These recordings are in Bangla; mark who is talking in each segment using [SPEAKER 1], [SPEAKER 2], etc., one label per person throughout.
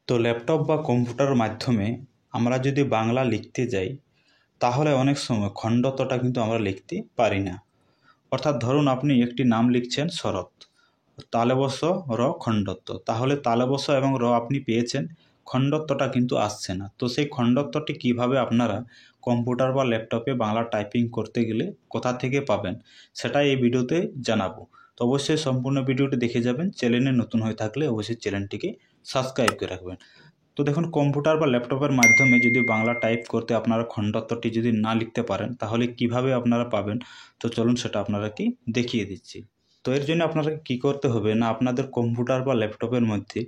[SPEAKER 1] তো ল্যাপটপ বা কম্পিউটার মাধ্যমে আমরা যদি বাংলা লিখতে যাই তাহলে অনেক সময় খণ্ডত্বটা কিন্তু আমরা লিখতে পারি না। অর্থাৎ ধরুন আপনি একটি নাম লিখছেন শরৎ, তালবস্য র খণ্ডত্ব, তাহলে তালবস্য এবং র আপনি পেয়েছেন, খণ্ডত্বটা কিন্তু আসছে না। তো সেই খণ্ডত্বটি কিভাবে আপনারা কম্পিউটার বা ল্যাপটপে বাংলা টাইপিং করতে গেলে কোথা থেকে পাবেন সেটাই এই ভিডিওতে জানাবো। তো অবশ্যই সম্পূর্ণ ভিডিওটি দেখে যাবেন। চ্যানেলে নতুন হয়ে থাকলে অবশ্যই চ্যানেলটিকে সাবস্ক্রাইব করে রাখবেন। তো দেখুন, কম্পিউটার বা ল্যাপটপের মাধ্যমে যদি বাংলা টাইপ করতে আপনারা খণ্ডত্বটি যদি না লিখতে পারেন তাহলে কিভাবে আপনারা পাবেন, তো চলুন সেটা আপনারাকে দেখিয়ে দিচ্ছি। তো এর জন্য আপনারা কি করতে হবে না, আপনাদের কম্পিউটার বা ল্যাপটপের মধ্যে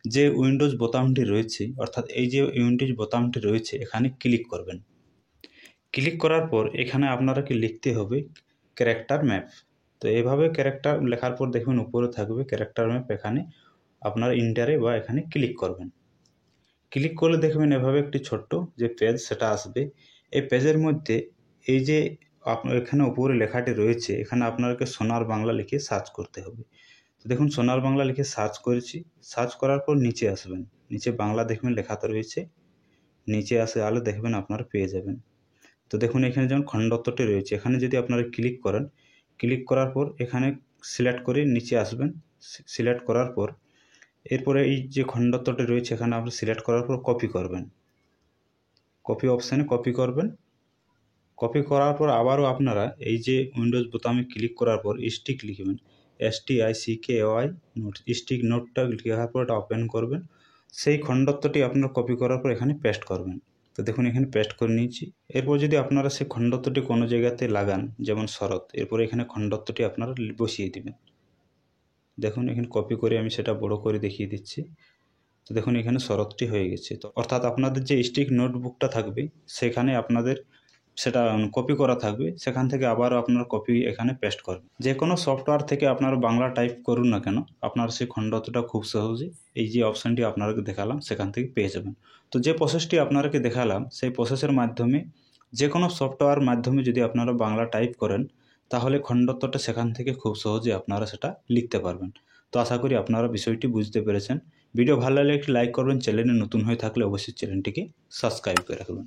[SPEAKER 1] যে উইন্ডোজ বোতামটি রয়েছে, অর্থাৎ এই যে উইন্ডোজ বোতামটি রয়েছে এখানে ক্লিক করবেন। ক্লিক করার পর এখানে আপনারাকে লিখতে হবে ক্যারেক্টার ম্যাপ। তো এইভাবে ক্যারেক্টার লেখার পর দেখবেন উপরে থাকবে ক্যারেক্টার ম্যাপ, এখানে আপনারা ইন্টারে বা এখানে ক্লিক করবেন। ক্লিক করলে দেখবেন এভাবে একটি ছোট্ট যে পেজ সেটা আসবে। এই পেজের মধ্যে এই যে আপনার এখানে উপরে লেখাটি রয়েছে, এখানে আপনাকে সোনার বাংলা লিখে সার্চ করতে হবে। তো দেখুন সোনার বাংলা লিখে সার্চ করেছি। সার্চ করার পর নিচে আসবেন, নিচে বাংলা দেখবেন লেখাতে রয়েছে, নিচে আসে আলো দেখবেন আপনারা পেয়ে যাবেন। তো দেখুন এখানে যেমন খণ্ডত্বটি রয়েছে, এখানে যদি আপনারা ক্লিক করেন, ক্লিক করার পর এখানে সিলেক্ট করে নিচে আসবেন। সিলেক্ট করার পর এরপরে এই যে খণ্ডত্বটি রয়েছে এখানে আপনি সিলেক্ট করার পর কপি করবেন, কপি অপশানে কপি করবেন। কপি করার পর আবারও আপনারা এই যে উইন্ডোজ বোতামে ক্লিক করার পর স্টিক লিখবেন, STICKY নোট, স্টিক নোটটা লেখার পর এটা ওপেন করবেন। সেই খণ্ডত্বটি আপনার কপি করার পর এখানে পেস্ট করবেন। তো দেখুন এখানে পেস্ট করে নিয়েছি। এরপর যদি আপনারা সেই খণ্ডত্বটি কোনো জায়গাতে লাগান, যেমন শরৎ, এরপরে এখানে খণ্ডত্বটি আপনারা বসিয়ে দিবেন। দেখুন এখানে কপি করে আমি সেটা বড় করে দেখিয়ে দিচ্ছি। তো দেখুন এখানে শরৎটি হয়ে গেছে। তো অর্থাৎ আপনাদের যে স্টিক নোটবুকটা থাকবে সেখানে আপনাদের সেটা কপি করা থাকবে, সেখান থেকে আবারও আপনার কপি এখানে পেস্ট করবেন। যে কোনো সফটওয়্যার থেকে আপনারা বাংলা টাইপ করুন না কেন, আপনার সেই খণ্ডত্বটা খুব সহজে এই যে অপশানটি আপনাদেরকে দেখালাম সেখান থেকে পেয়ে যাবেন। তো যে প্রসেসটি আপনাদেরকে দেখালাম সেই প্রসেসের মাধ্যমে যে কোনো সফটওয়্যার মাধ্যমে যদি আপনারা বাংলা টাইপ করেন তাহলে খণ্ডত্বটা সেখান থেকে খুব সহজে আপনারা সেটা লিখতে পারবেন। তো আশা করি আপনারা বিষয়টি বুঝতে পেরেছেন। ভিডিও ভালো লাগলে একটি লাইক করবেন, চ্যানেলে নতুন হয়ে থাকলে অবশ্যই চ্যানেলটিকে সাবস্ক্রাইব করে রাখবেন।